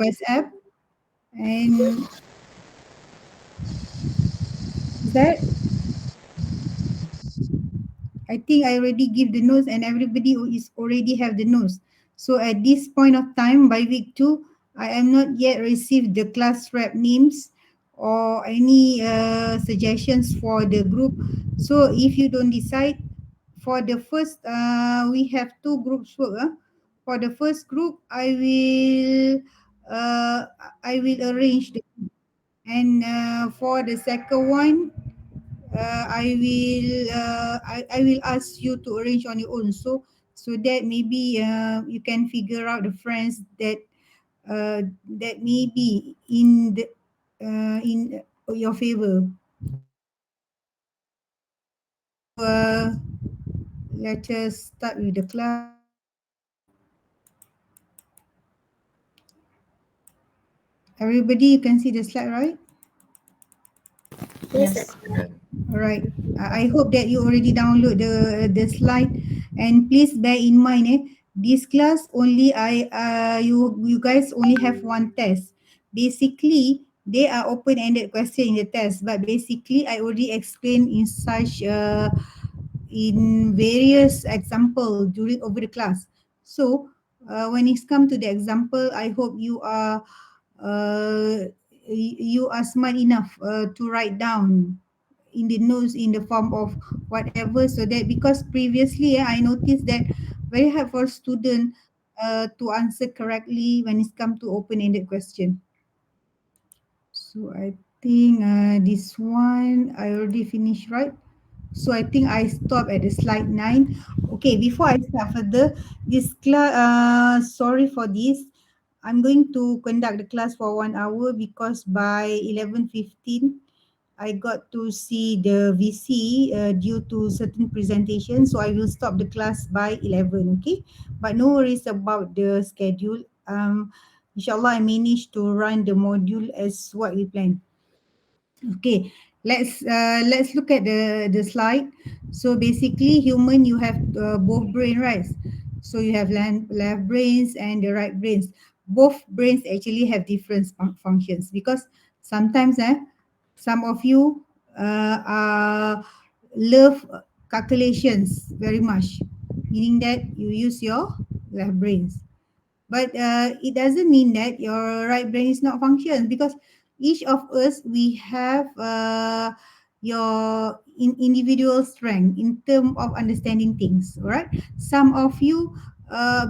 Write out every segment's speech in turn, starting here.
WhatsApp, and is that I think I already give the notes and everybody who is already have the notes. So at this point of time, by week 2, I am not yet received the class rep names or any suggestions for the group. So if you don't decide, for the first, we have two groups work. For the first group, uh, I will arrange the, and for the second one, I will ask you to arrange on your own, so that maybe you can figure out the friends that may be in your favor. So let us start with the class. Everybody, you can see the slide, right? Yes, Yes. Adnan. All right. I hope that you already download the slide, and please bear in mind, this class only you guys only have one test. Basically, they are open-ended question in the test, but basically I already explained in various example during over the class. So when it's come to the example, I hope you are smart enough to write down in the notes in the form of whatever, so that because previously I noticed that very hard for student to answer correctly when it's come to open-ended question. So I think this one I already finished, right? So I think I stop at the slide 9. Okay, before I start further, this class, sorry for this. I'm going to conduct the class for 1 hour because by 11:15 I got to see the VC due to certain presentation. So I will stop the class by 11, okay? But no worries about the schedule. Inshallah, I managed to run the module as what we planned. Okay, let's look at the slide. So basically, human, you have both brain, right? So you have left brains and the right brains. Both brains actually have different functions, because sometimes some of you love calculations very much, meaning that you use your left brains. But it doesn't mean that your right brain is not function, because each of us, we have your individual strength in term of understanding things. All right, some of you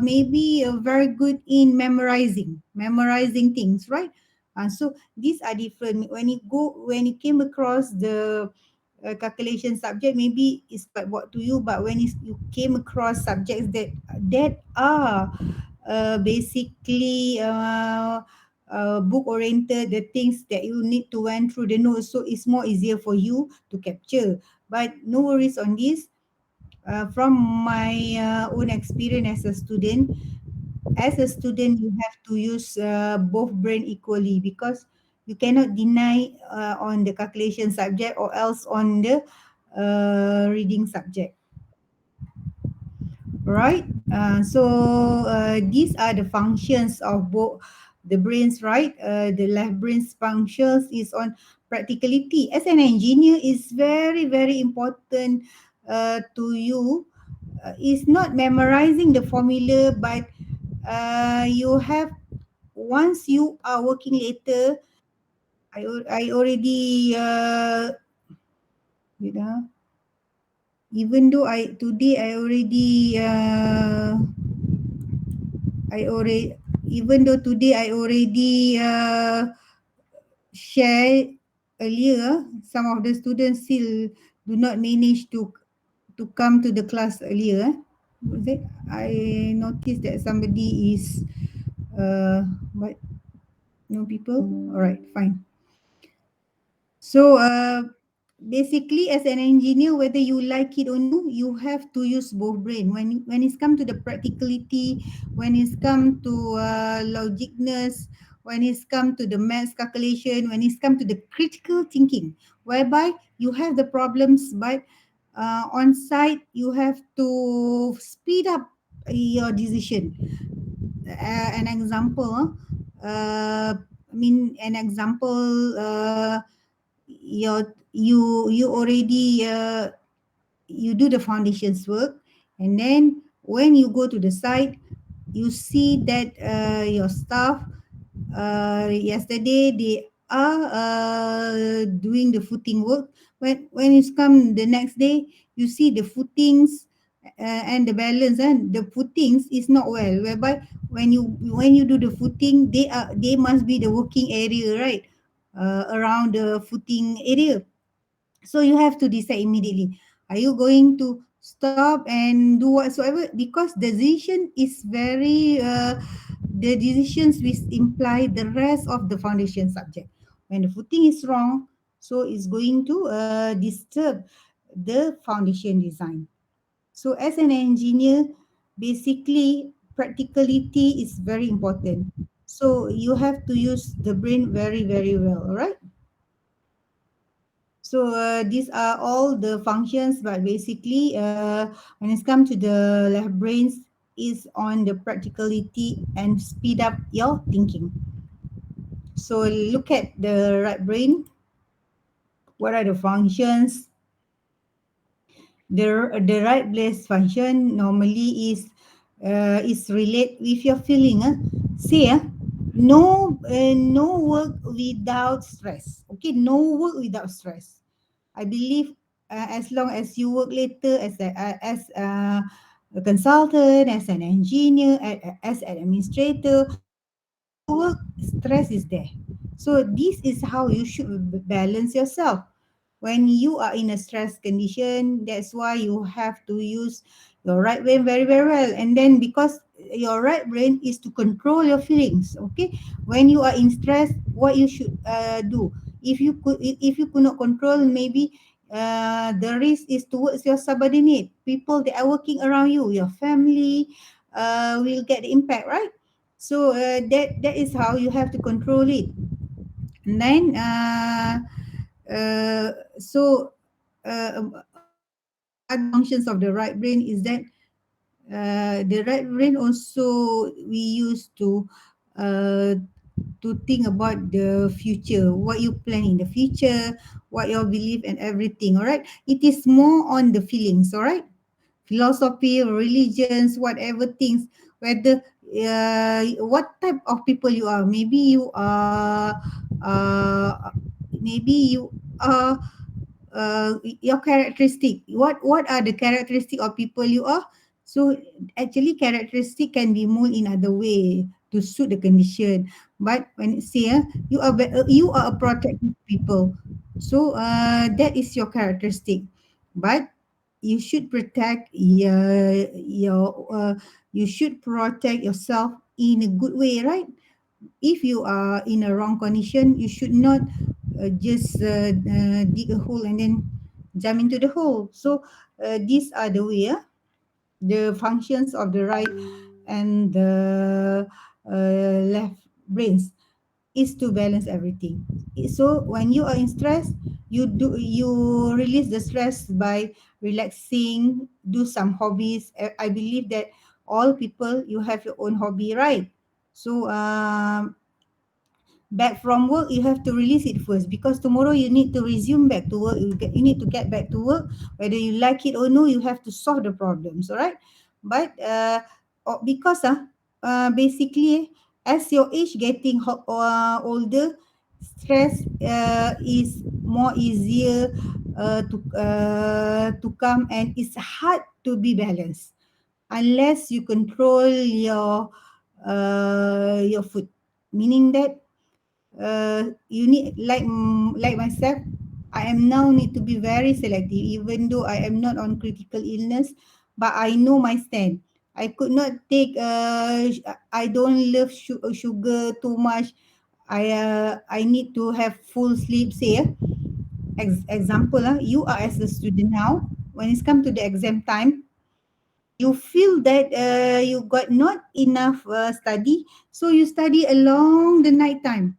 may be very good in memorizing things, right? So these are different. When you came across the calculation subject, maybe it's quite what to you, but when you came across subjects that are basically book oriented, the things that you need to went through the notes, so it's more easier for you to capture. But no worries on this. From my own experience as a student, you have to use both brain equally, because you cannot deny on the calculation subject or else on the reading subject. Right? These are the functions of both the brains, right? The left brain's functions is on practicality. As an engineer, is very, very important to you. It's not memorizing the formula, but you have, once you are working later, I already, you know, even though I already I already even though today I already share earlier, some of the students still do not manage to come to the class earlier. Was it? I noticed that somebody is what, no people. All right, fine. So basically, as an engineer, whether you like it or no, you have to use both brain. When it's come to the practicality, when it's come to logicness, when it's come to the maths calculation, when it's come to the critical thinking, whereby you have the problems, but on site you have to speed up your decision. An example. I mean, an example, you already you do the foundations work, and then when you go to the site, you see that your staff yesterday they are doing the footing work. When it's come the next day, you see the footings and the balance, and the footings is not well, whereby when you do the footing, they must be the working area, right, around the footing area. So you have to decide immediately. Are you going to stop and do whatsoever? Because the decision is very, the decisions which imply the rest of the foundation subject. When the footing is wrong, so it's going to disturb the foundation design. So as an engineer, basically practicality is very important. So you have to use the brain very, very well, all right? So these are all the functions, but basically, when it's come to the left brains, is on the practicality and speed up your thinking. So look at the right brain. What are the functions? The right brain's function normally is relate with your feeling. Say, no work without stress. Okay, no work without stress. I believe as long as you work later as a consultant, as an engineer, as an administrator, when you work, stress is there. So this is how you should balance yourself. When you are in a stress condition, that's why you have to use your right brain very, very well. And then because your right brain is to control your feelings, okay? When you are in stress, what you should do? If you could not control, maybe the risk is towards your subordinate people that are working around you, your family will get the impact, right? So that is how you have to control it. And then uh, so other functions of the right brain is that the right brain also we use uh, to think about the future, what you plan in the future, what your belief and everything. All right, it is more on the feelings. All right, philosophy, religions, whatever things, whether what type of people you are. Uh, Maybe you are your characteristic. What are the characteristic of people you are? So actually, characteristic can be molded in other way to suit the condition. But when you say you are a protective people, so that is your characteristic. But you should protect your you should protect yourself in a good way, right? If you are in a wrong condition, you should not just dig a hole and then jump into the hole. So these are the way, the functions of the right and the left brains is to balance everything. So when you are in stress, you release the stress by relaxing, do some hobbies. I believe that all people you have your own hobby, right? So back from work, you have to release it first, because tomorrow you need to resume back to work. You need to get back to work, whether you like it or no. You have to solve the problems, all right? But because basically, as your age getting older, stress is more easier to come, and it's hard to be balanced unless you control your food, meaning that you need, like myself, I am now need to be very selective, even though I am not on critical illness, but I know my stand. I could not take I don't love sugar too much. I need to have full sleep, say example, you are as a student now, when it's come to the exam time, you feel that you got not enough study, so you study along the night time,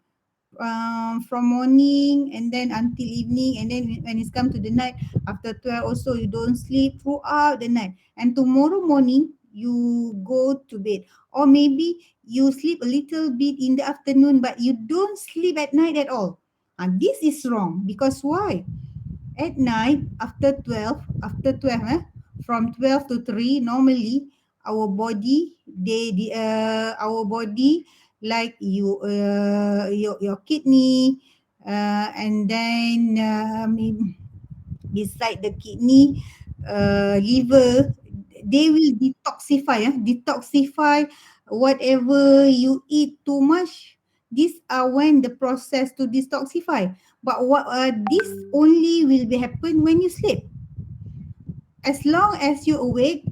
from morning and then until evening, and then when it's come to the night, after 12 also you don't sleep throughout the night, and tomorrow morning you go to bed. Or maybe you sleep a little bit in the afternoon, but you don't sleep at night at all. This is wrong because why? At night, after 12, from 12 to 3, normally our body, our body, like your kidney, and then beside the kidney, liver, they will detoxify whatever you eat too much. These are when the process to detoxify. But this only will be happen when you sleep. As long as you awake,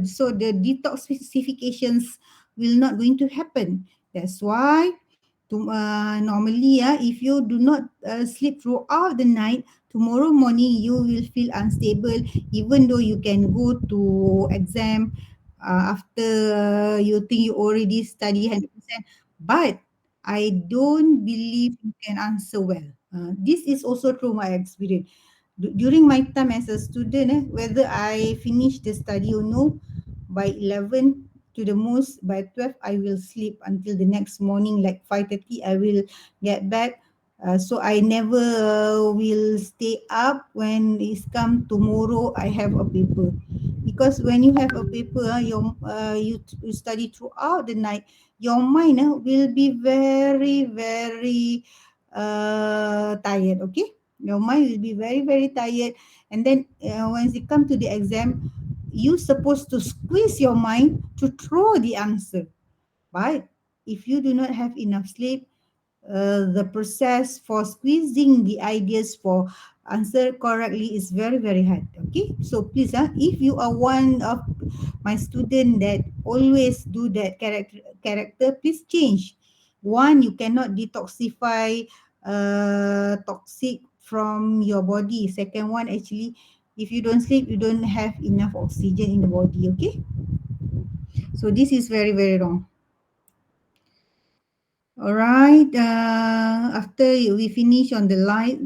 so the detoxifications will not going to happen. That's why normally, if you do not sleep throughout the night, tomorrow morning you will feel unstable, even though you can go to exam after you think you already study 100%. But I don't believe you can answer well. This is also through my experience. During my time as a student, whether I finish the study or no, by 11 to the most, by 12 I will sleep until the next morning, like 5:30 I will get back. So I never will stay up when it's come tomorrow I have a paper. Because when you have a paper, you study throughout the night, your mind will be very, very tired, okay? Your mind will be very, very tired. And then once it come to the exam, you supposed to squeeze your mind to throw the answer. But if you do not have enough sleep, the process for squeezing the ideas for answer correctly is very, very hard. Okay, so please, if you are one of my student that always do that character, please change. One, you cannot detoxify toxic from your body. Second one, actually, if you don't sleep, you don't have enough oxygen in the body. Okay, so this is very, very wrong. All right. After we finish on the left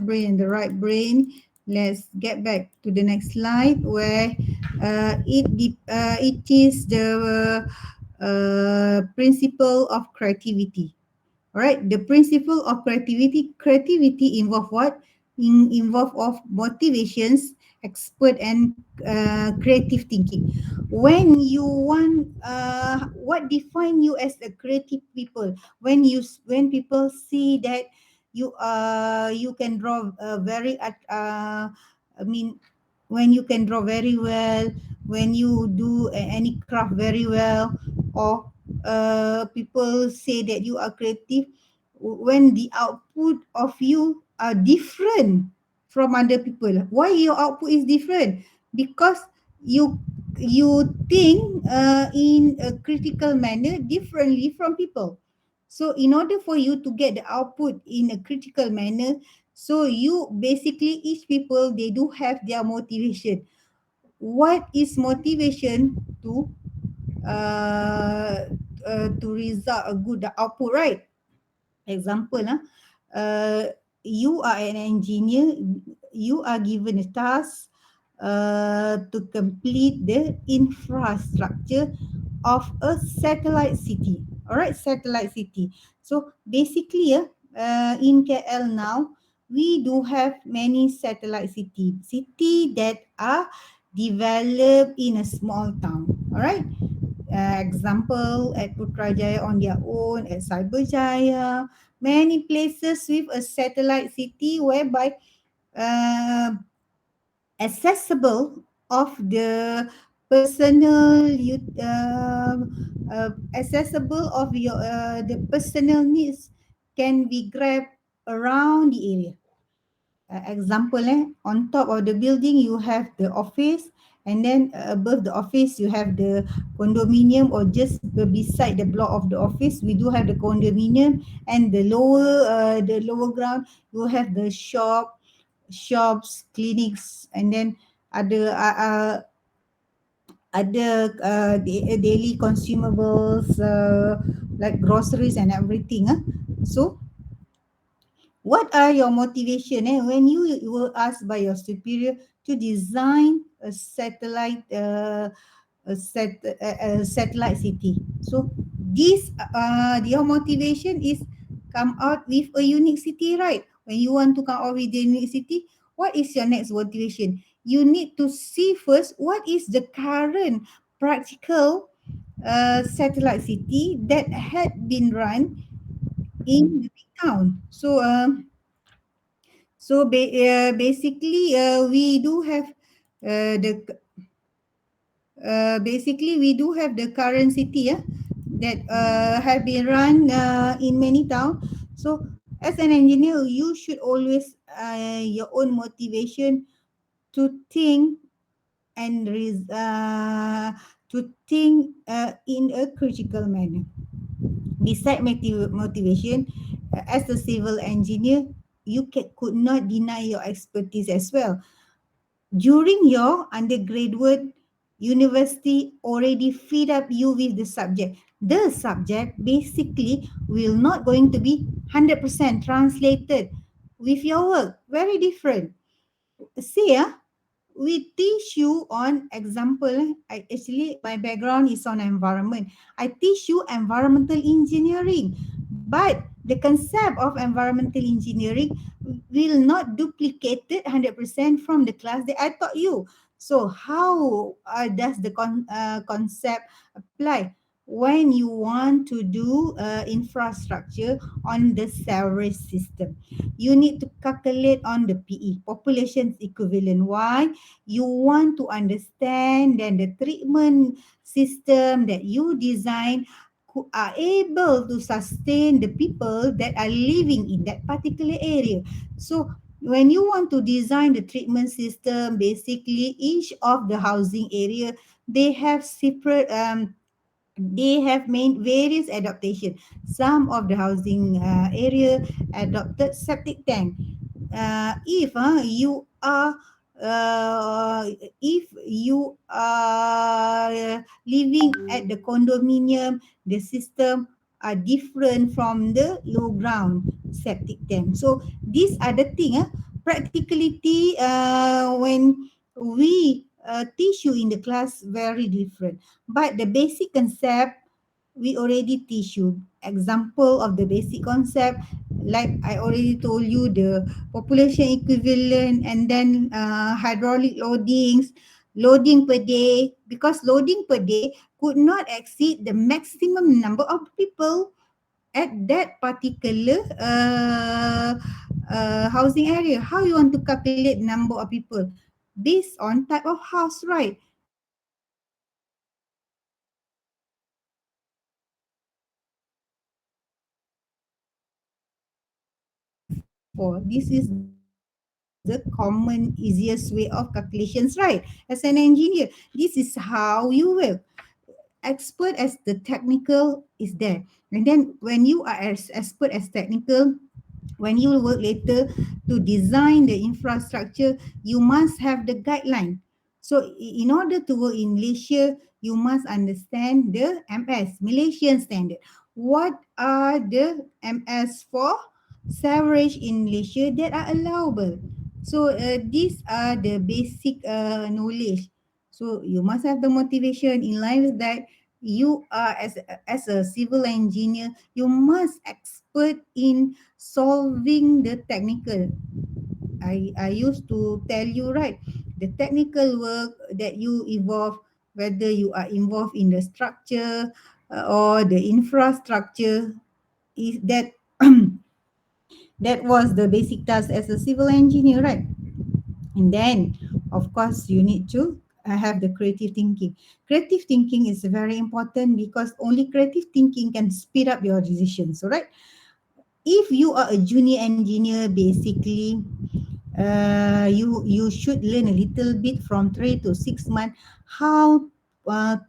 brain and the right brain, let's get back to the next slide where it is the principle of creativity. All right, the principle of creativity involve what? Involve of motivations, expert and creative thinking. When you want, what define you as a creative people? When people see that you can draw very I mean, when you can draw very well, when you do any craft very well, or people say that you are creative when the output of you are different from other people. Why your output is different? Because you you think in a critical manner differently from people. So in order for you to get the output in a critical manner, so you basically, each people, they do have their motivation. What is motivation uh, to result a good output, right? Example, you are an engineer, you are given a task to complete the infrastructure of a satellite city. All right, satellite city. So basically, in KL now, we do have many satellite city that are developed in a small town. All right. Example at Putrajaya on their own, at Cyberjaya, many places with a satellite city whereby uh, accessible of the personal accessible of your the personal needs can be grabbed around the area. Example, on top of the building you have the office, and then above the office you have the condominium, or just beside the block of the office we do have the condominium, and the lower ground you have the shops, clinics, and then other daily consumables, like groceries and everything. So what are your motivation when you were asked by your superior to design a satellite a satellite city. So this your motivation is come out with a unique city, right? When you want to come out with a unique city, what is your next motivation? You need to see first what is the current practical satellite city that had been run in the big town. Basically, we do have the basically we do have the current city that have been run in many towns. So as an engineer, you should always your own motivation to think and to think in a critical manner. Beside motivation, as a civil engineer, could not deny your expertise as well. During your undergraduate, university already feed up you with the subject. The subject basically will not going to be 100% translated with your work. Very different. See, we teach you on example. Actually, my background is on environment. I teach you environmental engineering, but the concept of environmental engineering will not duplicate it 100% from the class that I taught you. So how does the concept apply when you want to do infrastructure on the sewerage system? You need to calculate on the PE, population equivalent. Why? You want to understand then the treatment system that you design who are able to sustain the people that are living in that particular area. So when you want to design the treatment system, basically each of the housing area, they have separate they have made various adaptation. Some of the housing area adopted septic tank. Uh, if you are living at the condominium, the system are different from the low ground septic tank. So these are the thing. Practicality when we teach you in the class very different, but the basic concept we already teach you. Example of the basic concept, like I already told you, the population equivalent, and then hydraulic loadings, loading per day, because loading per day could not exceed the maximum number of people at that particular housing area. How you want to calculate number of people? Based on type of house, right? Therefore, this is the common easiest way of calculations, right? As an engineer, this is how you work. Expert as the technical is there. And then when you are as expert as technical, when you will work later to design the infrastructure, you must have the guideline. So in order to work in Malaysia, you must understand the MS, Malaysian standard. What are the MS for sewerage in Malaysia that are allowable? So these are the basic knowledge. So you must have the motivation in line with that. You are as a civil engineer, you must expert in solving the technical. I used to tell you, right, the technical work that you evolve, whether you are involved in the structure or the infrastructure, is that that was the basic task as a civil engineer, right? And then, of course, you need to have the creative thinking. Creative thinking is very important because only creative thinking can speed up your decisions, all right? If you are a junior engineer, basically, you should learn a little bit from 3 to 6 months how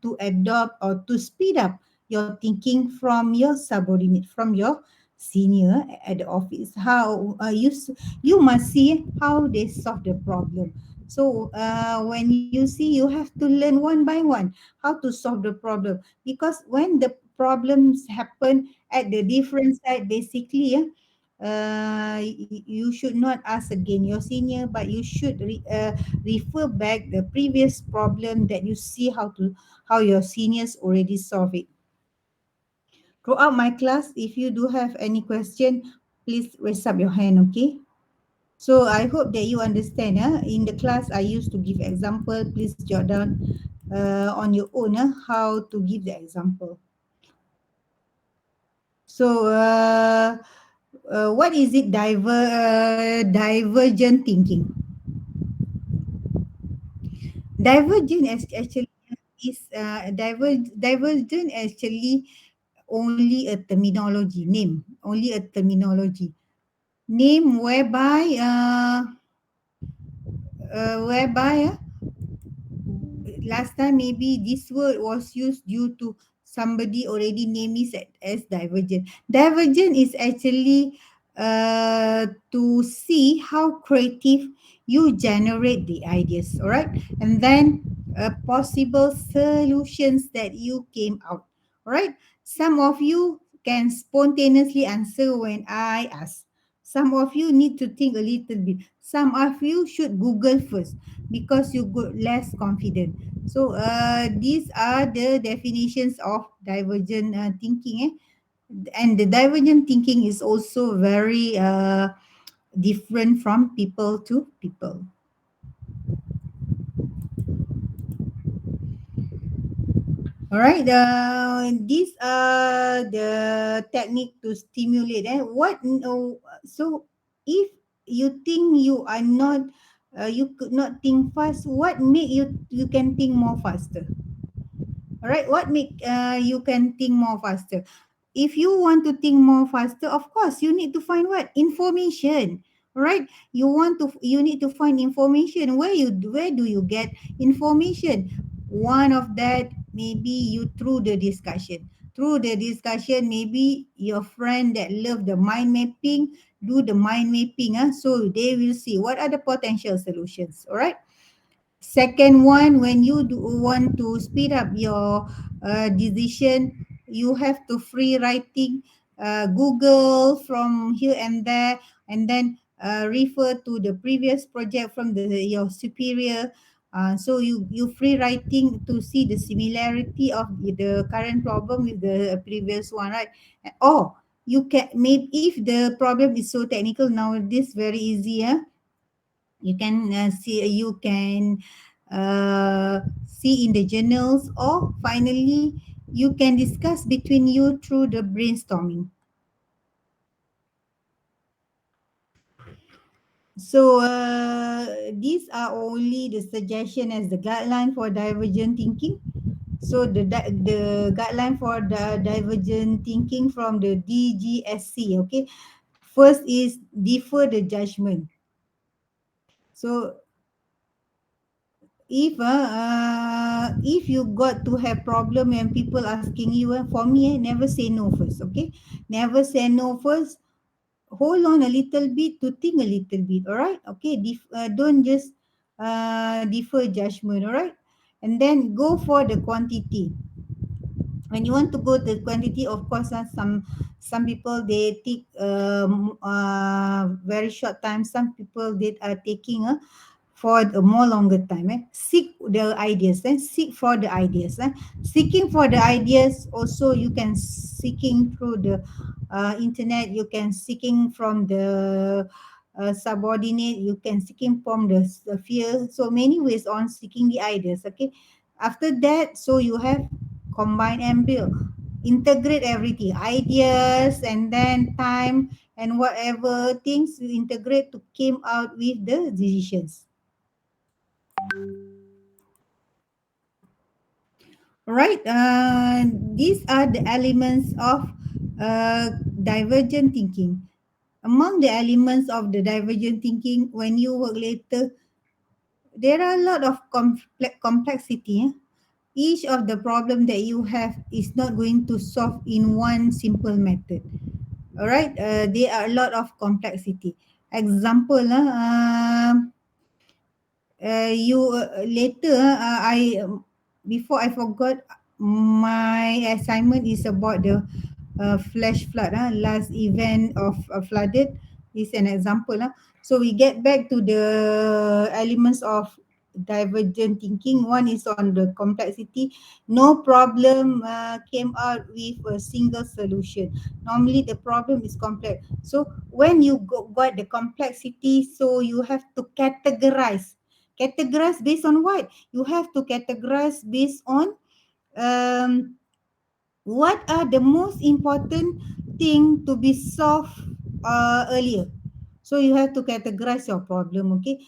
to adopt or to speed up your thinking from your subordinate, from your senior at the office. How you must see how they solve the problem. So when you see, you have to learn one by one how to solve the problem, because when the problems happen at the different side, basically, you should not ask again your senior, but you should refer back the previous problem that you see how your seniors already solve it. Throughout my class, if you do have any question, please raise up your hand, okay? So I hope that you understand. In the class, I used to give example. Please jot down on your own how to give the example. So what is it divergent thinking? Divergent actually is divergent actually only a terminology name, only a terminology name whereby last time maybe this word was used due to somebody already name it as divergent. Divergent is actually to see how creative you generate the ideas, all right? And then possible solutions that you came out, all right? Some of you can spontaneously answer when I ask. Some of you need to think a little bit. Some of you should Google first because you got less confident. So these are the definitions of divergent thinking. And the divergent thinking is also very different from people to people. All right. These are the technique to stimulate. What? No. So if you think you are not, you could not think fast. What make you can think more faster? All right, what make you can think more faster? If you want to think more faster, of course you need to find what information. All right, you need to find information. Where do you get information? One of that maybe you through the discussion. Through the discussion, maybe your friend that love the mind mapping do the mind mapping. So they will see what are the potential solutions. All right. Second one, when you do want to speed up your decision, you have to free writing, Google from here and there, and then refer to the previous project from your superior. So you free writing to see the similarity of the current problem with the previous one, right? Or you can maybe if the problem is so technical now, this very easy. You can see in the journals, or finally you can discuss between you through the brainstorming. So these are only the suggestion as the guideline for divergent thinking. So the guideline for the divergent thinking from the DGSC, okay, first is defer the judgment. So if you got to have problem when people asking you, for me, never say no first, okay? Never say no first. Hold on a little bit to think a little bit, all right? Okay, don't just defer judgment, all right? And then go for the quantity. When you want to go the quantity, of course, some people they take very short time. Some people they are taking for a more longer time. Seek the ideas. Seek for the ideas. Seeking for the ideas also, you can seeking through the internet. You can seeking from the subordinate. You can seeking from the field. So many ways on seeking the ideas. Okay. After that, so you have combine and build, integrate everything, ideas, and then time and whatever things you integrate to came out with the decisions. Right. These are the elements of divergent thinking. Among the elements of the divergent thinking, when you work later, there are a lot of complexity. Each of the problem that you have is not going to solve in one simple method. All right. There are a lot of complexity. Example, you later I before I forgot, my assignment is about the flash flood, last event of flooded is an example. So we get back to the elements of divergent thinking. One is on the complexity. No problem came out with a single solution. Normally the problem is complex. So when you got the complexity, so you have to categorize. Categorize based on what? You have to categorize based on um, what are the most important thing to be solved earlier. So you have to categorize your problem. Okay,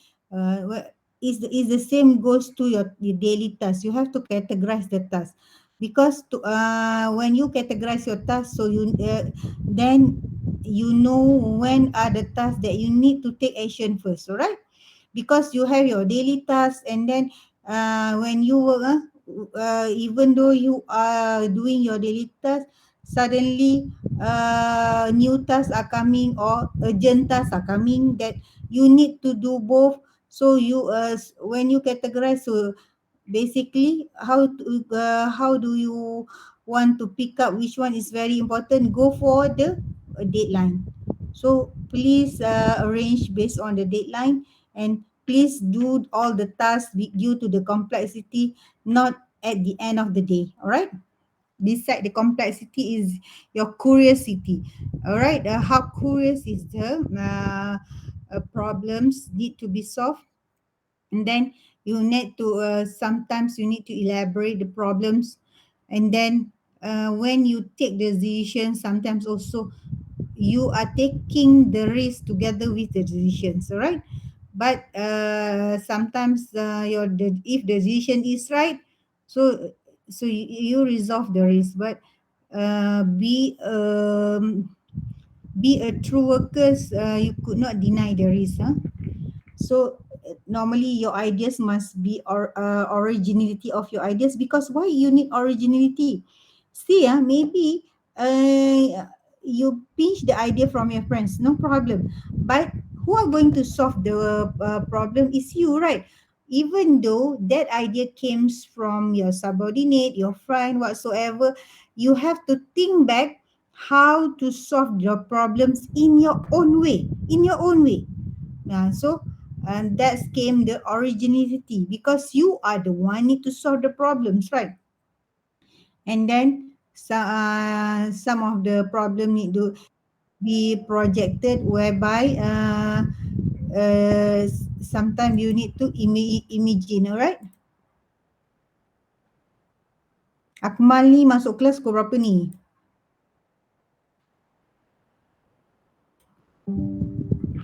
is the same goes to your daily task. You have to categorize the task, because when you categorize your task, so you then you know when are the tasks that you need to take action first. All right, because you have your daily tasks, and then when you work, even though you are doing your daily task, suddenly new tasks are coming, or urgent tasks are coming that you need to do both. So you when you categorize, so basically how do you want to pick up which one is very important? Go for the deadline. So please arrange based on the deadline, and please do all the tasks due to the complexity, not at the end of the day. All right, beside the complexity is your curiosity. All right, how curious is the problems need to be solved. And then you need to sometimes you need to elaborate the problems. And then when you take the decision, sometimes also you are taking the risk together with the decisions. All right, but sometimes if the decision is right, so you resolve the risk. But be a true workers, you could not deny the risk. So normally your ideas must be originality of your ideas. Because why you need originality? See, maybe you pinch the idea from your friends, no problem, but who are going to solve the problem is you, right? Even though that idea comes from your subordinate, your friend, whatsoever, you have to think back how to solve your problems in your own way, in your own way. So and that came the originality, because you are the one need to solve the problems, right? And then some of the problem need to be projected, whereby sometimes you need to imagine. All right, Akmal ni masuk kelas pukul berapa ni?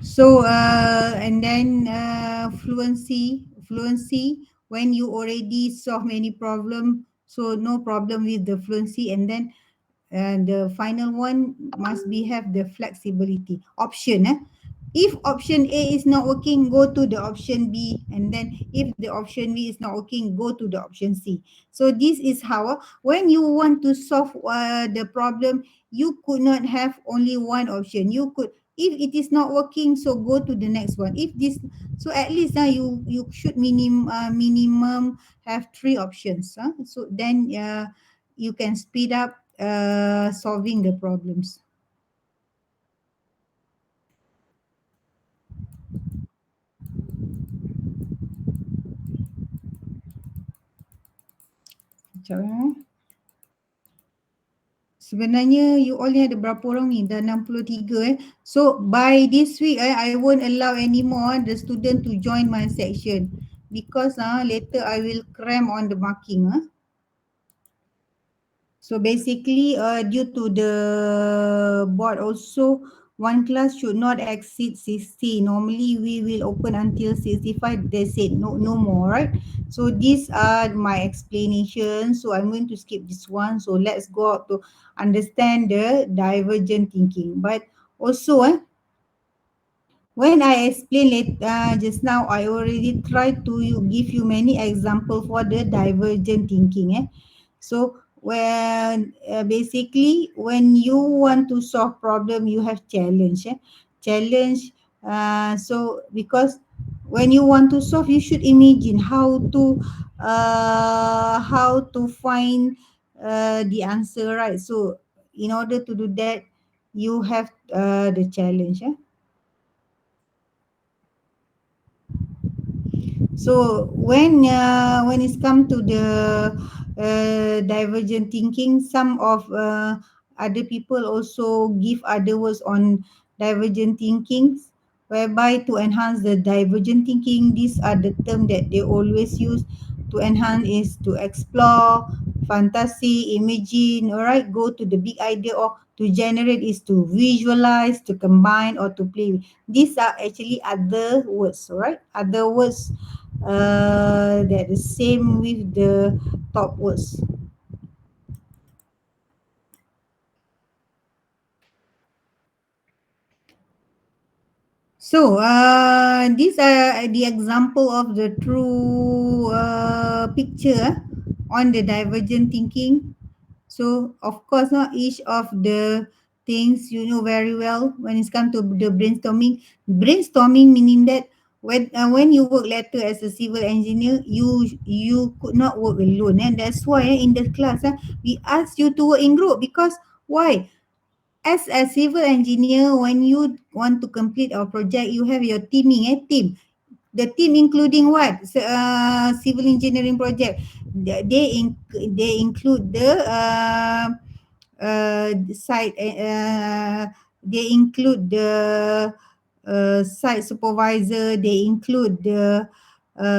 So and then fluency when you already solve many problem, so no problem with the fluency. And then the final one must be have the flexibility option. If option A is not working, go to the option B. And then if the option B is not working, go to the option C. So this is how when you want to solve the problem, you could not have only one option. You could, if it is not working, so go to the next one. If this, so at least you should minimum have three options. So then you can speed up solving the problems. Sekejap, sebenarnya you all ni ada berapa orang ni? Dah 63 So by this week I won't allow anymore the student to join my section, because later I will cram on the marking. So basically, due to the board also, one class should not exceed 60. Normally, we will open until 65. They said no more, right? So these are my explanations. So I'm going to skip this one. So let's go out to understand the divergent thinking. But also, when I explained just now, I already tried to give you many examples for the divergent thinking. So when basically when you want to solve problem, you have challenge. Challenge. So because when you want to solve, you should imagine how to find the answer, right? So in order to do that, you have the challenge. So when it's come to the divergent thinking, some of other people also give other words on divergent thinking, whereby to enhance the divergent thinking, these are the term that they always use. To enhance is to explore, fantasy, imagine, all right, go to the big idea, or to generate is to visualize, to combine, or to play. These are actually other words, all right, other words that is same with the top words. So these are the example of the true picture on the divergent thinking. So of course, each of the things you know very well when it's come to the brainstorming. Brainstorming meaning that when you work later as a civil engineer, you could not work alone, and that's why in the class we ask you to work in group. Because why? As a civil engineer, when you want to complete a project, you have your team. The team including what? Civil engineering project. They include the site. They include the site supervisor. They include the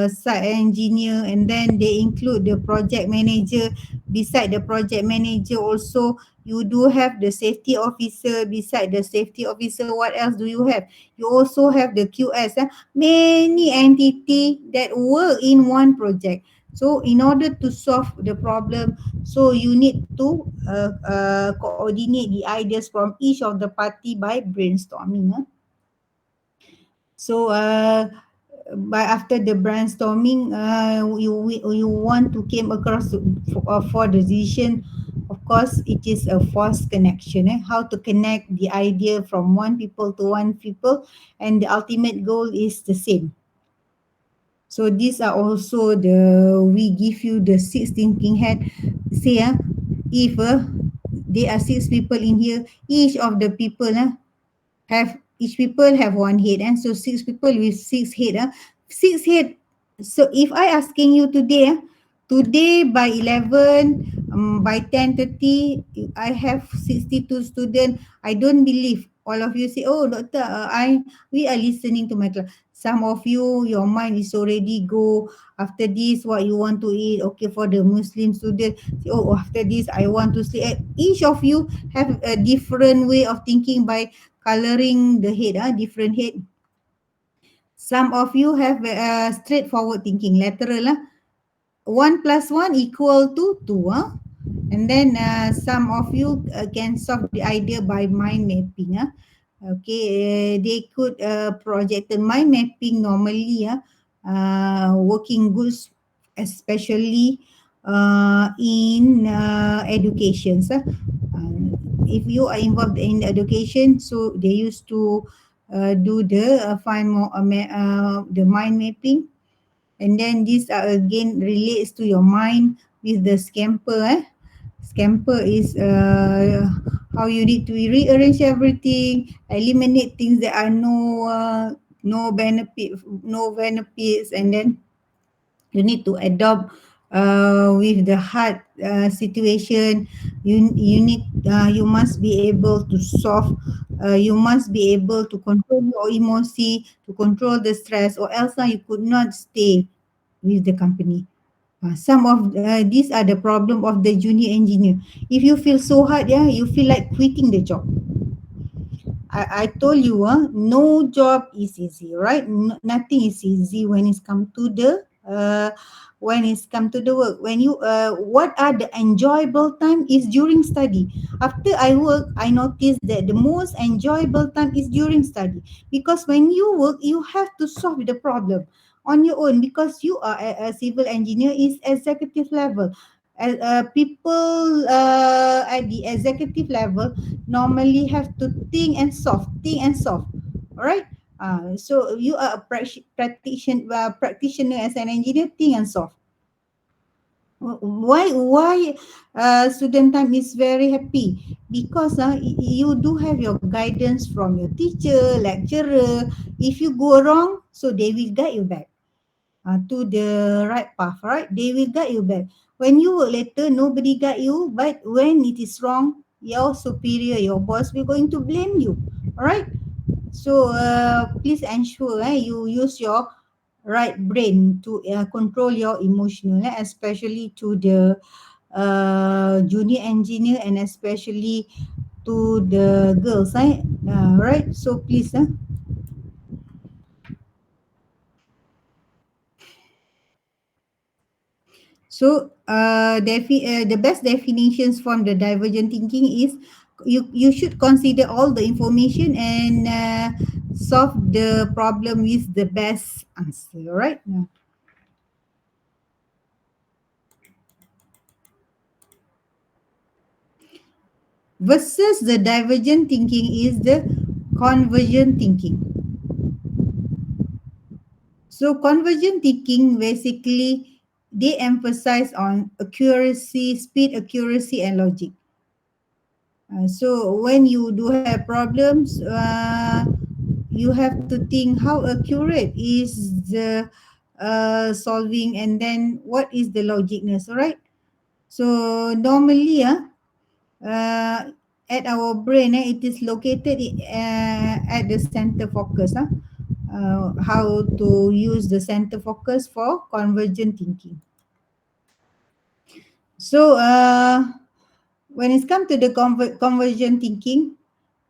site engineer, and then they include the project manager. Beside the project manager, also you do have the safety officer. Beside the safety officer, what else do you have? You also have the QS. Many entity that work in one project. So in order to solve the problem, so you need to coordinate the ideas from each of the party by brainstorming. So by after the brainstorming, you want to came across for the decision. Of course, it is a force connection. How to connect the idea from one people to one people, and the ultimate goal is the same. So these are also the we give you the six thinking head. Say if there are six people in here, each of the people have each people have one head, and so six people with six head. Six head. So if I asking you today, today by 11, by 10:30, I have 62 students. I don't believe all of you say, oh doctor, we are listening to my class. Some of you, your mind is already go after this. What you want to eat? Okay, for the Muslim student, say, oh after this I want to sleep. Each of you have a different way of thinking by coloring the head, different head. Some of you have straightforward thinking, lateral. One plus one equal to two. And then some of you can solve the idea by mind mapping. Okay, they could project the mind mapping normally. Working goods, especially in education. If you are involved in education, so they used to do the find more the mind mapping, and then this again relates to your mind with the scamper. Scamper is how you need to rearrange everything, eliminate things that are no benefits, and then you need to adopt with the hard situation. You must be able to solve. You must be able to control your emotion, to control the stress, or else you could not stay with the company. Some of these are the problem of the junior engineer. If you feel so hard, you feel like quitting the job. I told you, no job is easy, right? Nothing is easy when it's come to the work. When you what are the enjoyable time is during study. After I work, I noticed that the most enjoyable time is during study, because when you work, you have to solve the problem on your own, because you are a civil engineer is executive level. People at the executive level normally have to think and solve. All right. So you are a practitioner as an engineer, think and solve. Why student time is very happy? Because you do have your guidance from your teacher, lecturer. If you go wrong, so they will guide you back to the right path, right? They will guide you back. When you work later, nobody guide you, but when it is wrong, your superior, your boss will going to blame you. All right. So please ensure you use your right brain to control your emotional, especially to the junior engineer and especially to the girls, right? So please, so the best definitions from the divergent thinking is you should consider all the information and solve the problem with the best answer, right? Versus the divergent thinking is the convergent thinking. So convergent thinking basically they emphasize on accuracy, speed, accuracy, and logic. So when you do have problems, you have to think how accurate is the solving, and then what is the logicness. All right. So normally, uh, at our brain, it is located at the center focus. How to use the center focus for convergent thinking. So when it's come to the convergent thinking,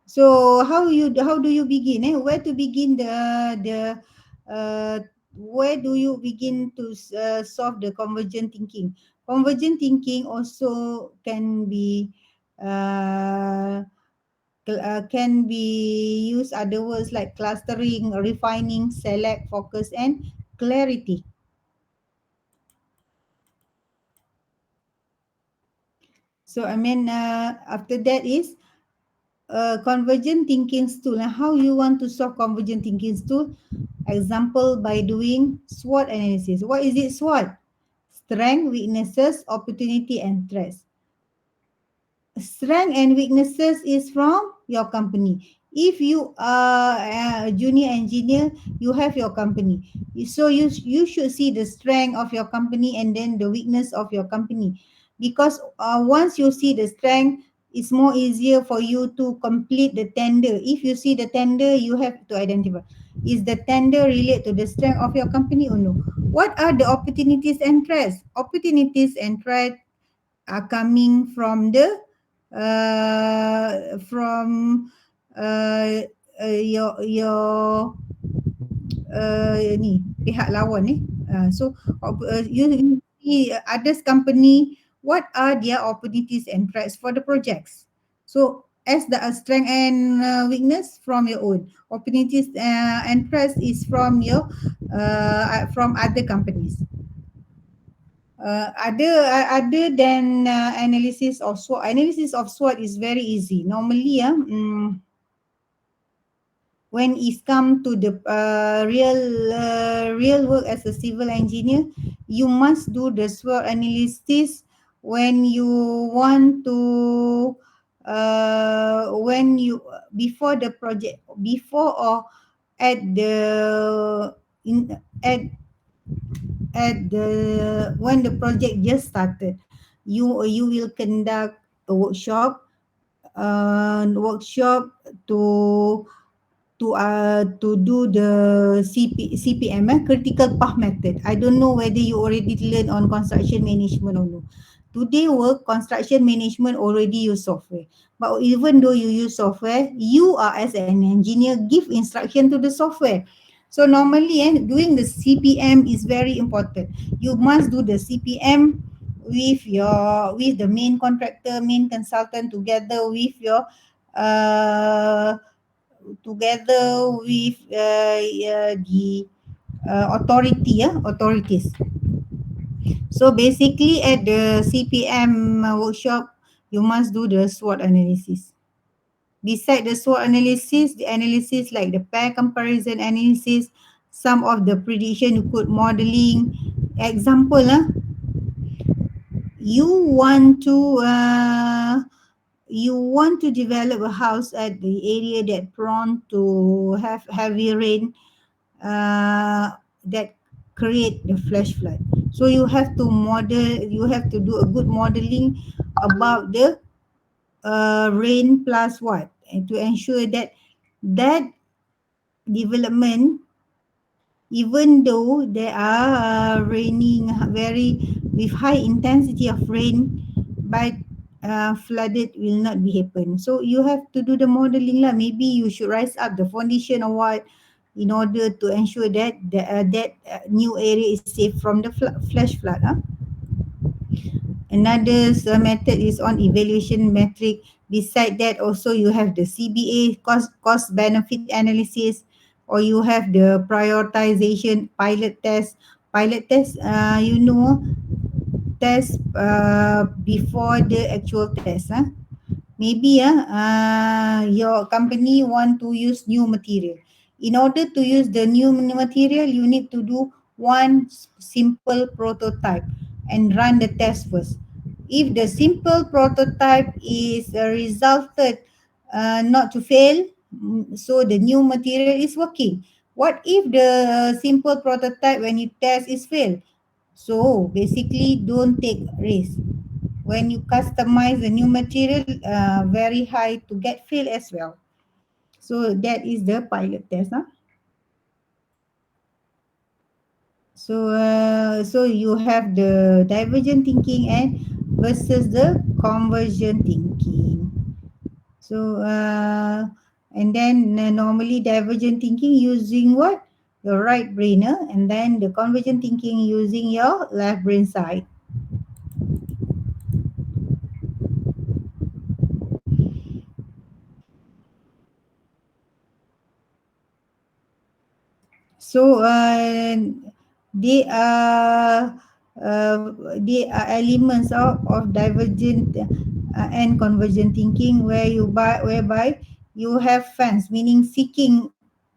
so how do you begin? Where to begin uh, where do you begin to solve the convergent thinking? Convergent thinking also uh, can be used other words like clustering, refining, select, focus, and clarity. So I mean, after that is convergent thinking tool. And how you want to solve convergent thinking tool? Example by doing SWOT analysis. What is it SWOT? Strength, weaknesses, opportunity, and threats. Strength and weaknesses is from your company. If you are a junior engineer, you have your company. So you should see the strength of your company and then the weakness of your company. Because once you see the strength, it's more easier for you to complete the tender. If you see the tender, you have to identify, is the tender relate to the strength of your company or no? What are the opportunities and threats? Opportunities and threats are coming from the from uh, your ni pihak lawan so you see others company, what are their opportunities and threats for the projects. So as the strength and weakness from your own, opportunities and threats is from other companies. Other than analysis of SWOT, analysis of SWOT is very easy. Normally, when it's come to the real work as a civil engineer, you must do the SWOT analysis when you want to when you before the project, before or at the in at the when the project just started. You will conduct a workshop to do the CPM, critical path method. I don't know whether you already learn on construction management or no. Today work construction management already use software. But even though you use software, you are as an engineer give instruction to the software. So normally doing the CPM is very important. You must do the CPM with the main contractor, main consultant, together with your uh the authorities. So basically at the CPM workshop, you must do the SWOT analysis. Beside the SWOT analysis, the analysis like the pair comparison analysis, some of the prediction you could modeling. Example, you want to you want to develop a house at the area that prone to have heavy rain, that create the flash flood. So you have to model, you have to do a good modeling about the rain plus what, and to ensure that that development, even though there are raining very with high intensity of rain, but flooded will not be happen. So you have to do the modeling lah. Maybe you should rise up the foundation or what, in order to ensure that new area is safe from the flash flood. Another method is on evaluation metric. Beside that, also you have the CBA, cost benefit analysis, or you have the prioritization pilot test. Pilot test, test before the actual test. Maybe your company want to use new material. In order to use the new material, you need to do one simple prototype and run the test first. If the simple prototype is resulted not to fail, so the new material is working. What if the simple prototype when you test is fail? So basically, don't take risk. When you customize the new material, very high to get fail as well. So that is the pilot test. So you have the divergent thinking and versus the convergent thinking. So and then normally divergent thinking using what? Your right brain, and then the convergent thinking using your left brain side. So they are uh, they are elements of divergent and convergent thinking, where whereby you have fans, meaning seeking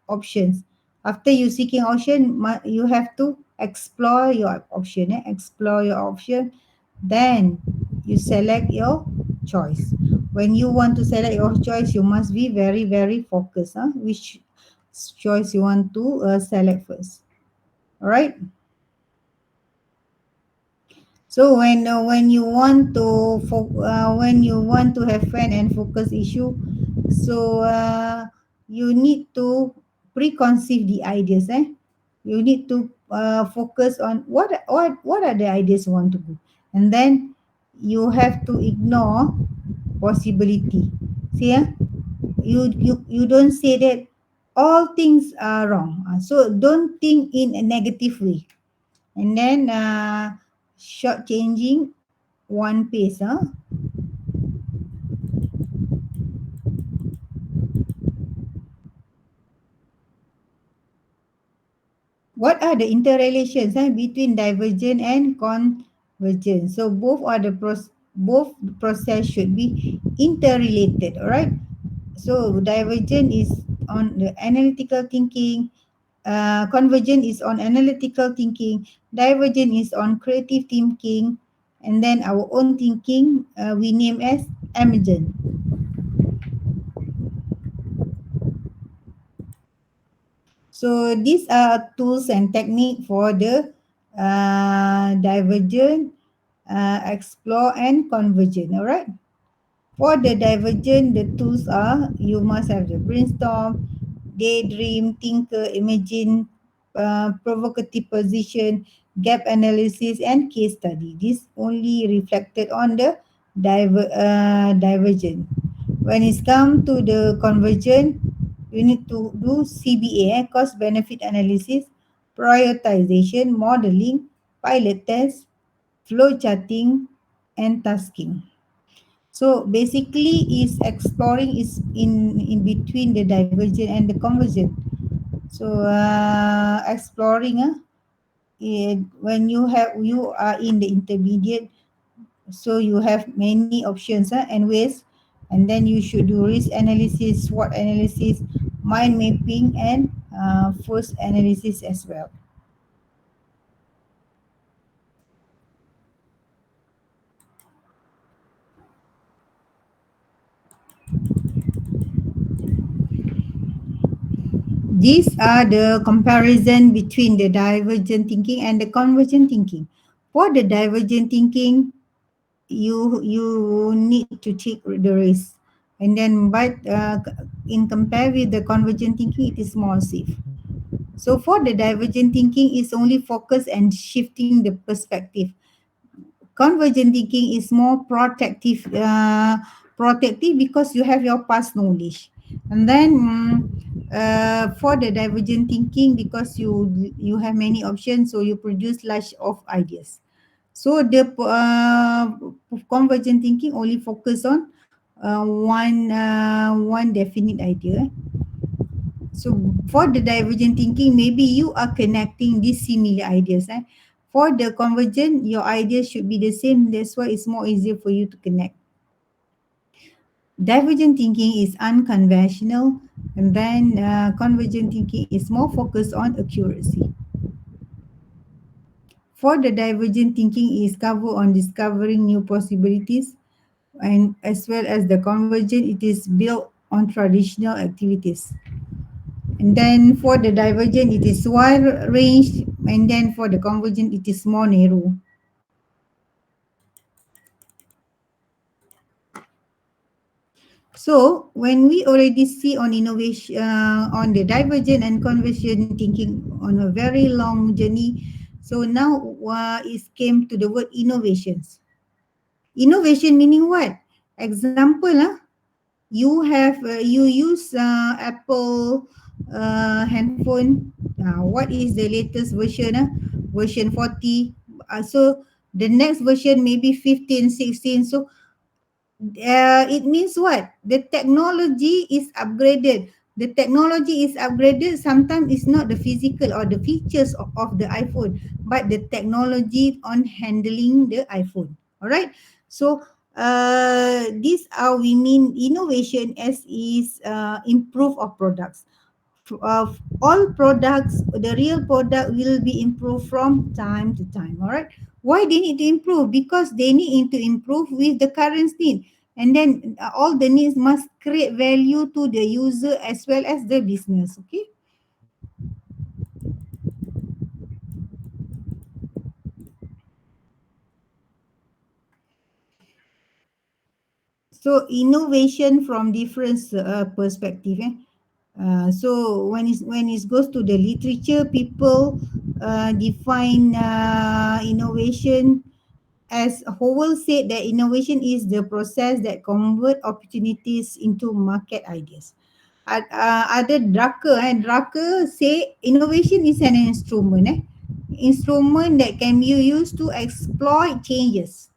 options. After you seeking option, you have to explore your option. Explore your option, then you select your choice. When you want to select your choice, you must be very very focused. Which choice you want to select first. All right. So when you want to when you want to have fun and focus issue, so you need to preconceive the ideas. You need to focus on what are the ideas you want to do, and then you have to ignore possibility. See, you don't say that all things are wrong. So don't think in a negative way, and then short changing one pace. What are the interrelations between divergent and convergent? So both process should be interrelated. All right. So divergent is on the analytical thinking, convergent is on analytical thinking, divergent is on creative thinking, and then our own thinking we name as emergent. So these are tools and technique for the divergent, explore and convergent. All right. For the divergent, the tools are, you must have the brainstorm, daydream, tinker, imagine, provocative position, gap analysis, and case study. This only reflected on the divergent. When it's come to the convergent, you need to do CBA, cost benefit analysis, prioritization, modeling, pilot test, flow charting, and tasking. So basically, is exploring is in between the divergent and the convergent. So exploring, when you are in the intermediate, so you have many options and ways, and then you should do risk analysis, SWOT analysis, mind mapping, and force analysis as well. These are the comparison between the divergent thinking and the convergent thinking. For the divergent thinking, you need to take the risk, and then but in compare with the convergent thinking, it is more safe. So for the divergent thinking, it's only focus and shifting the perspective. Convergent thinking is more protective because you have your past knowledge. And then for the divergent thinking, because you have many options, so you produce large of ideas. So the convergent thinking only focus on one definite idea. So for the divergent thinking, maybe you are connecting these similar ideas. For the convergent, your ideas should be the same. That's why it's more easier for you to connect. Divergent thinking is unconventional, and then convergent thinking is more focused on accuracy. For the divergent thinking is cover on discovering new possibilities, and as well as the convergent, it is built on traditional activities. And then for the divergent, it is wide range, and then for the convergent, it is more narrow. So when we already see on innovation, on the divergent and convergent thinking on a very long journey, so now it came to the word innovations. Innovation meaning what? Example, you have you use Apple handphone. What is the latest version? Version 40. So the next version maybe 15, 16. So it means what? The technology is upgraded. The technology is upgraded. Sometimes it's not the physical or the features of the iPhone, but the technology on handling the iPhone. All right. So this how we mean innovation as is improve of products. Of all products, the real product will be improved from time to time. All right. Why they need to improve? Because they need to improve with the current need, and then all the needs must create value to the user as well as the business. Okay. So innovation from different perspective. So when it goes to the literature, people define innovation as Howell said that innovation is the process that convert opportunities into market ideas. Ada Drucker say innovation is an instrument, instrument that can be used to exploit changes.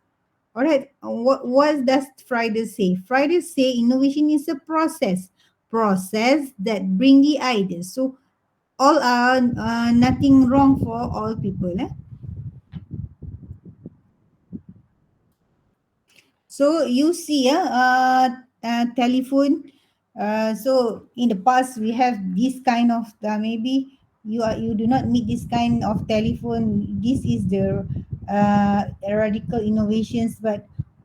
All right. What does Friday say? Friday say innovation is a process that bring the ideas. So all are nothing wrong for all people. So you see, telephone. So in the past we have this kind of maybe you do not need this kind of telephone. This is the radical innovations, but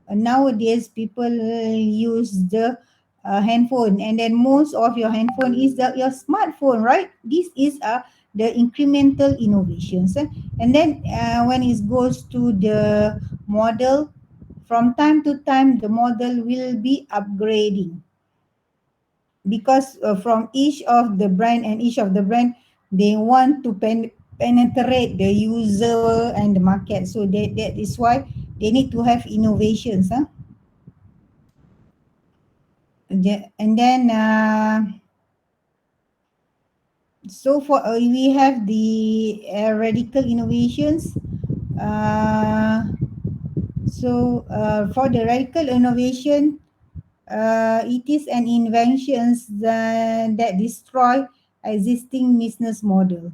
nowadays people use the handphone, and then most of your handphone is your smartphone, right? This is the incremental innovations, and then when it goes to the model, from time to time the model will be upgrading because from each of the brand, and each of the brand they want to penetrate the user and the market, so that is why they need to have innovations, and then so for we have the radical innovations. uh, for the radical innovation, it is an inventions that destroy existing business model,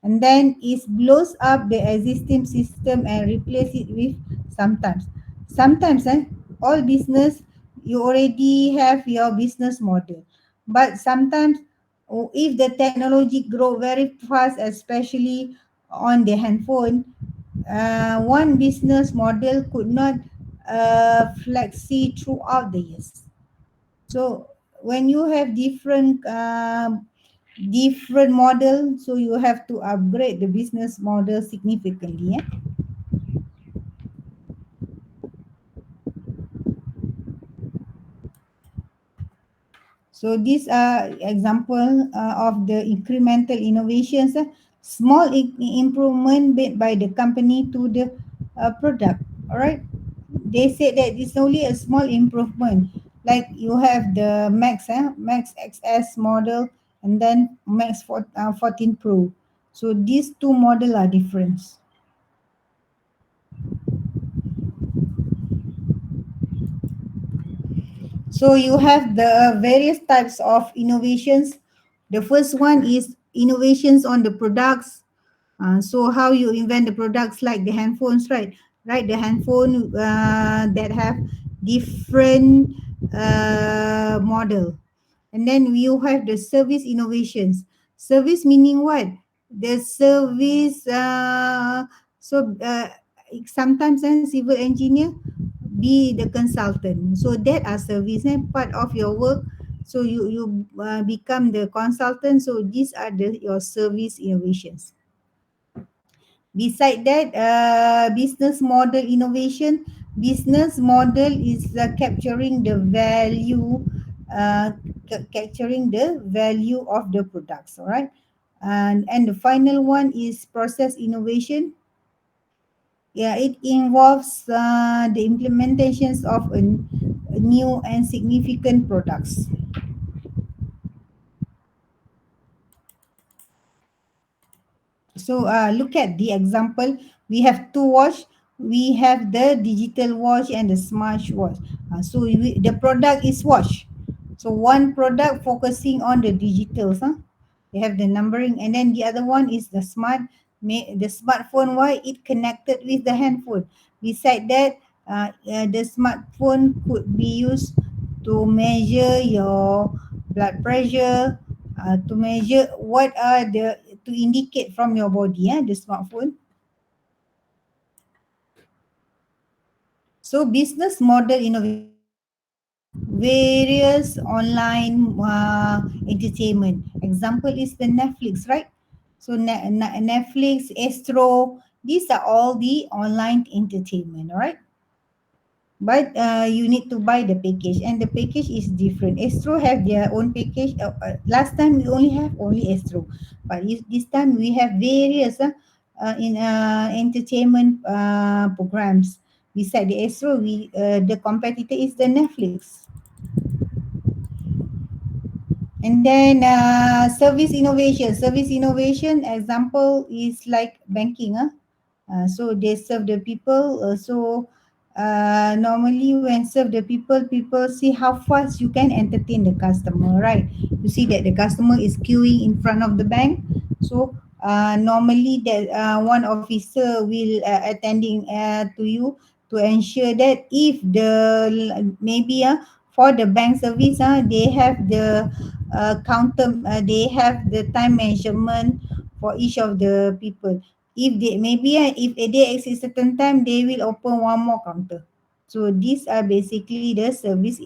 and then it blows up the existing system and replace it with sometimes all business, you already have your business model, but sometimes if the technology grow very fast, especially on the handphone, one business model could not flexi throughout the years. So when you have different different model, so you have to upgrade the business model significantly. So these are example of the incremental innovations, small improvement made by the company to the product. All right. They said that it's only a small improvement. Like you have the Max, Max XS model, and then Max 14 Pro. So these two model are different. So you have the various types of innovations. The first one is innovations on the products. So how you invent the products like the handphones, right? Right, the handphone that have different model. And then you have the service innovations. Service meaning what? The service. Sometimes a civil engineer be the consultant. So that are service part of your work. So you become the consultant. So these are your service innovations. Beside that, business model innovation. Business model is capturing the value, capturing the value of the products. All right, and the final one is process innovation. Yeah, it involves the implementations of a new and significant products. So look at the example. We have two watch. We have the digital watch and the smart watch. The product is watch. So one product focusing on the digitals. They have the numbering, and then the other one is the the smartphone. Why it connected with the handphone? Beside that, the smartphone could be used to measure your blood pressure, to measure what are the to indicate from your body, the smartphone. So business model innovation, various online entertainment. Example is the Netflix, right? So Netflix, Astro, these are all the online entertainment, all right? But you need to buy the package, and the package is different. Astro have their own package. Last time we only have only Astro, but this time we have various in entertainment programs. Beside the Astro, the competitor is the Netflix. And then service innovation. Service innovation example is like banking. So they serve the people. Normally when serve the people, people see how fast you can entertain the customer, right? You see that the customer is queuing in front of the bank. So normally that one officer will attending to you to ensure that if maybe for the bank service, they have the they have the time measurement for each of the people. If they maybe if they exceed certain time, they will open one more counter. So these are basically the service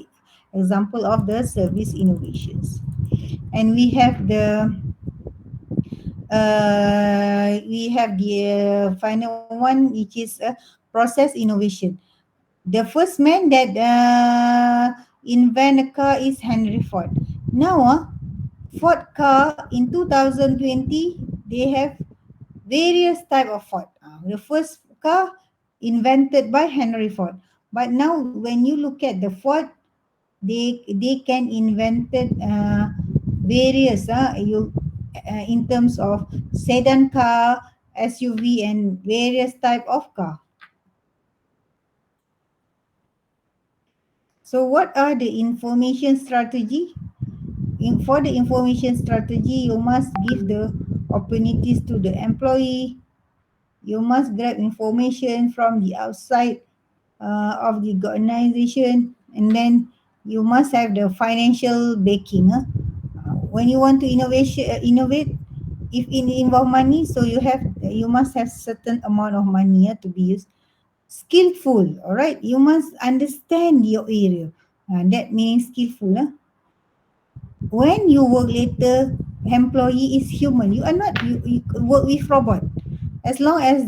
example of the service innovations. And we have the final one, which is a process innovation. The first man that invent a car is Henry Ford. Now Ford car in 2020, they have various type of Ford. The first car invented by Henry Ford. But now when you look at the Ford, they can invented various in terms of sedan car, SUV, and various type of car. So what are the information strategy? For the information strategy, you must give the opportunities to the employee. You must grab information from the outside of the organization, and then you must have the financial backing. When you want to innovate, if it involve money, so you must have certain amount of money to be used. Skillful, all right. You must understand your area. That means skillful. When you work later, employee is human. You are not, you work with robot. As long as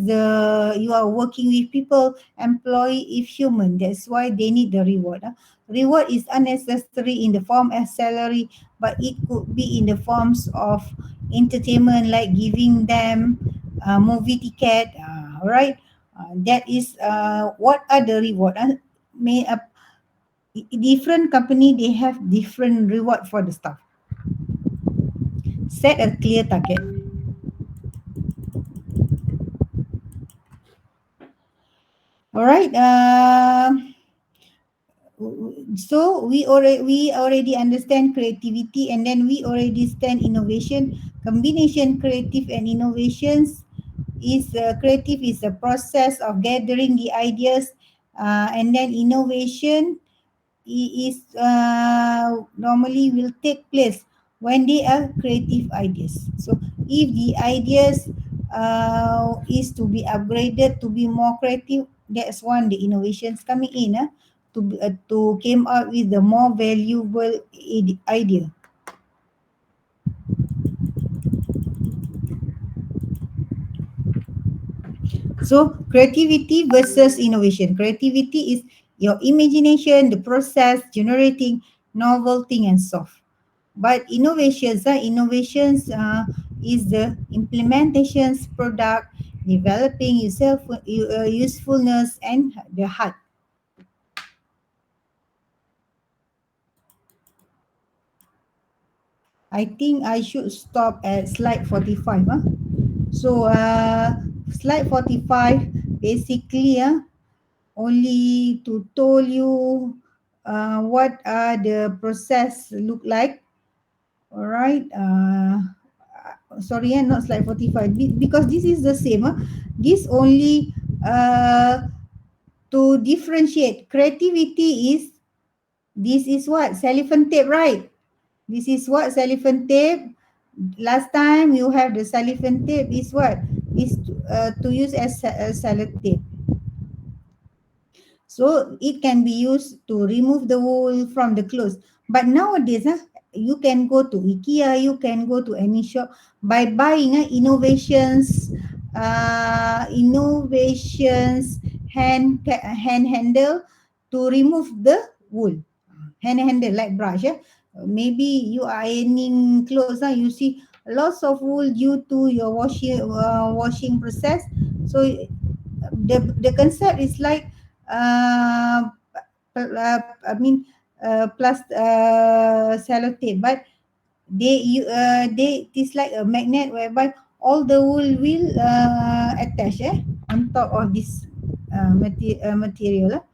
you are working with people, employee is human. That's why they need the reward. Reward is unnecessary in the form as salary, but it could be in the forms of entertainment, like giving them movie ticket, right? That is what are the reward. May different company, they have different reward for the staff. Set a clear target. All right. So we already understand creativity, and then we already stand innovation. Combination creative and innovations is creative is a process of gathering the ideas, and then innovation is normally will take place when they are creative ideas. So if the ideas is to be upgraded to be more creative, that's when the innovations coming in, to came up with the more valuable idea. So creativity versus innovation. Creativity is your imagination, the process generating novel thing and soft. But innovations is the implementations, product, developing yourself, usefulness, and the heart. I think I should stop at slide 45. So slide 45 basically only to told you what are the process look like. All right. Sorry, not slide 45, because this is the same. This only to differentiate. Creativity is, this is what? Cellophane tape, right? This is what? Cellophane tape. Last time you have the cellophane tape is what? Is to use as a sellotape. So it can be used to remove the wool from the clothes. But nowadays, you can go to IKEA, you can go to any shop by buying innovations hand handle to remove the wool. Hand handle like brush. Maybe you are ironing clothes, you see lots of wool due to your washing process. So the concept is like I mean plus sellotape, but they it is like a magnet whereby all the wool will attach on top of this material.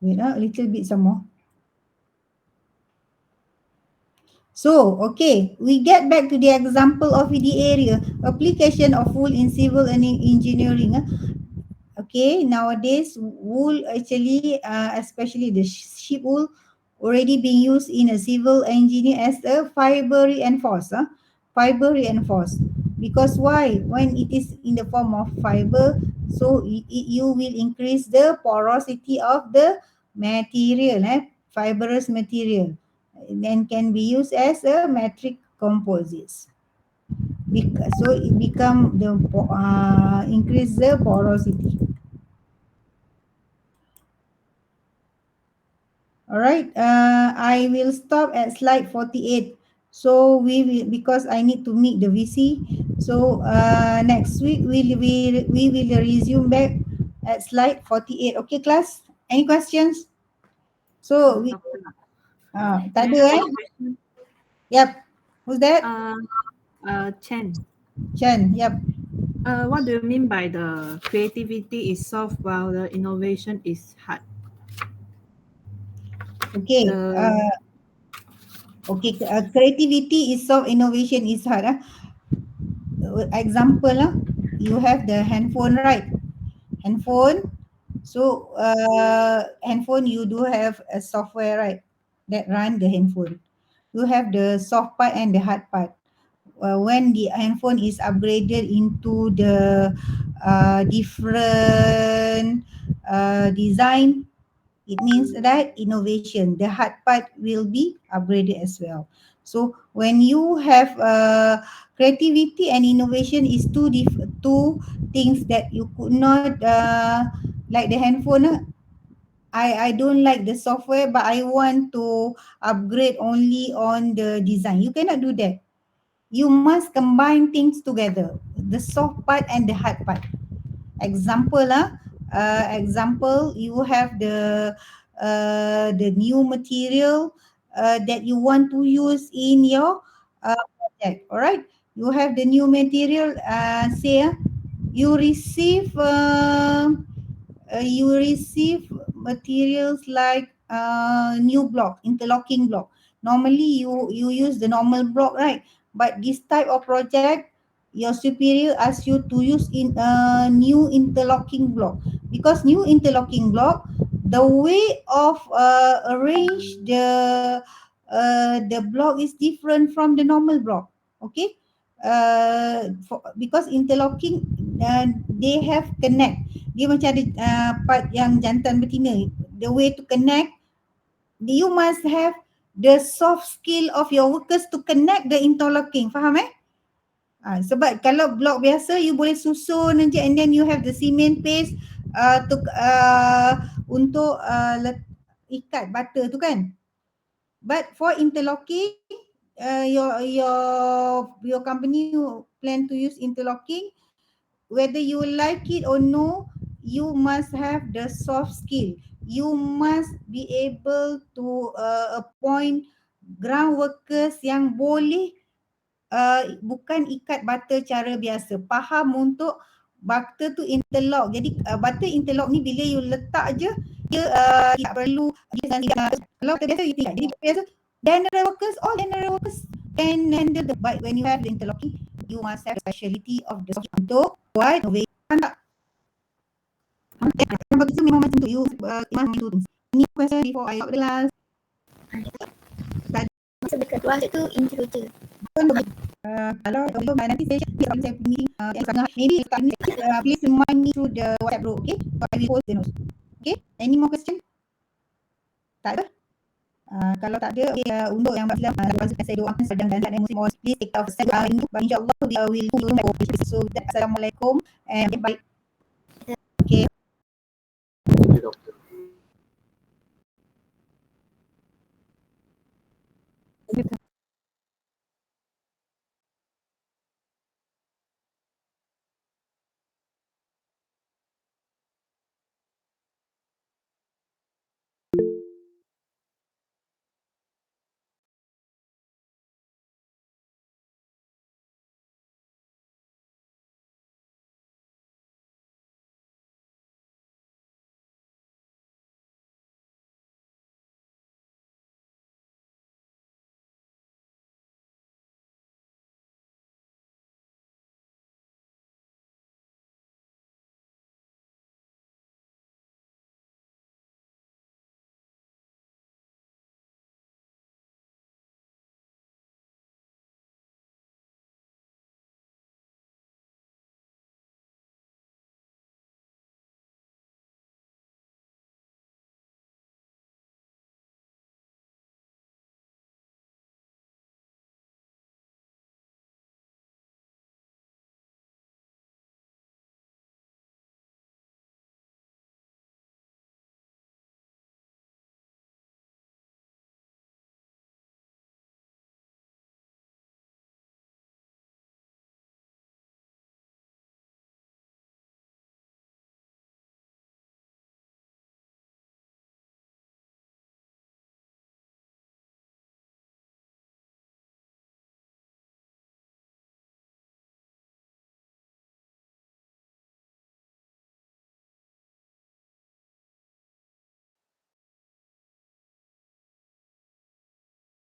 Wait, a little bit some more. So, okay, we get back to the example of the area application of wool in civil and in engineering. Okay, nowadays wool actually, especially the sheep wool, already being used in a civil engineer as a fiber reinforced. Fiber reinforced. Because why? When it is in the form of fiber, so you will increase the porosity of the material, fibrous material, then can be used as a metric composites. So it become the increase the porosity. All right. I will stop at slide 48. So we will, because I need to meet the VC. So next week we will resume back at slide 48. Okay, class. Any questions? So we Doctor, tak may I ada ask a question? Yep. Who's that? Uh, Chen, Chen. Yep. what do you mean by the creativity is soft while the innovation is hard? Okay. The Okay. Creativity is soft, innovation is hard. Example, you have the handphone, right? Handphone. So handphone, you do have a software, right, that run the handphone. You have the soft part and the hard part. When the handphone is upgraded into the different design, it means that innovation, the hard part will be upgraded as well. So when you have creativity and innovation is two things that you could not like the handphone. I don't like the software, but I want to upgrade only on the design. You cannot do that. You must combine things together, the soft part and the hard part. Example, you have the new material that you want to use in your project. All right, you have the new material. You receive you receive materials like new block, interlocking block. Normally you use the normal block, right? But this type of project, your superior asks you to use in a new interlocking block, because new interlocking block, the way of arrange the block is different from the normal block. Okay, because interlocking they have connect, dia macam ada part yang jantan betina. The way to connect, you must have the soft skill of your workers to connect the interlocking. Faham sebab kalau blok biasa you boleh susun je, and then you have the cement paste untuk ikat butter tu kan. But for interlocking, your company plan to use interlocking, whether you like it or no, you must have the soft skill. You must be able to appoint ground workers yang boleh bukan ikat butter cara biasa, faham untuk butter tu interlock. Jadi butter interlock ni bila you letak je, dia tak perlu kalau butter biasa you tinggal. Jadi biasa general workers can handle the, but when you have the interlocking, you must have speciality of the untuk buat innovation tak. Begitu memang macam tu, you must do things. Any question before I out the class? Masa dekat luar tu intro je. Kalau nanti saya meeting maybe please remind me through the WhatsApp group, okay? I will post the notes. Okay? Any more question? Tak ada? Kalau tak ada, okay, untuk yang Islam, saya doakan sedang dan muslim all please take off. InsyaAllah we will do. So Assalamualaikum and bye.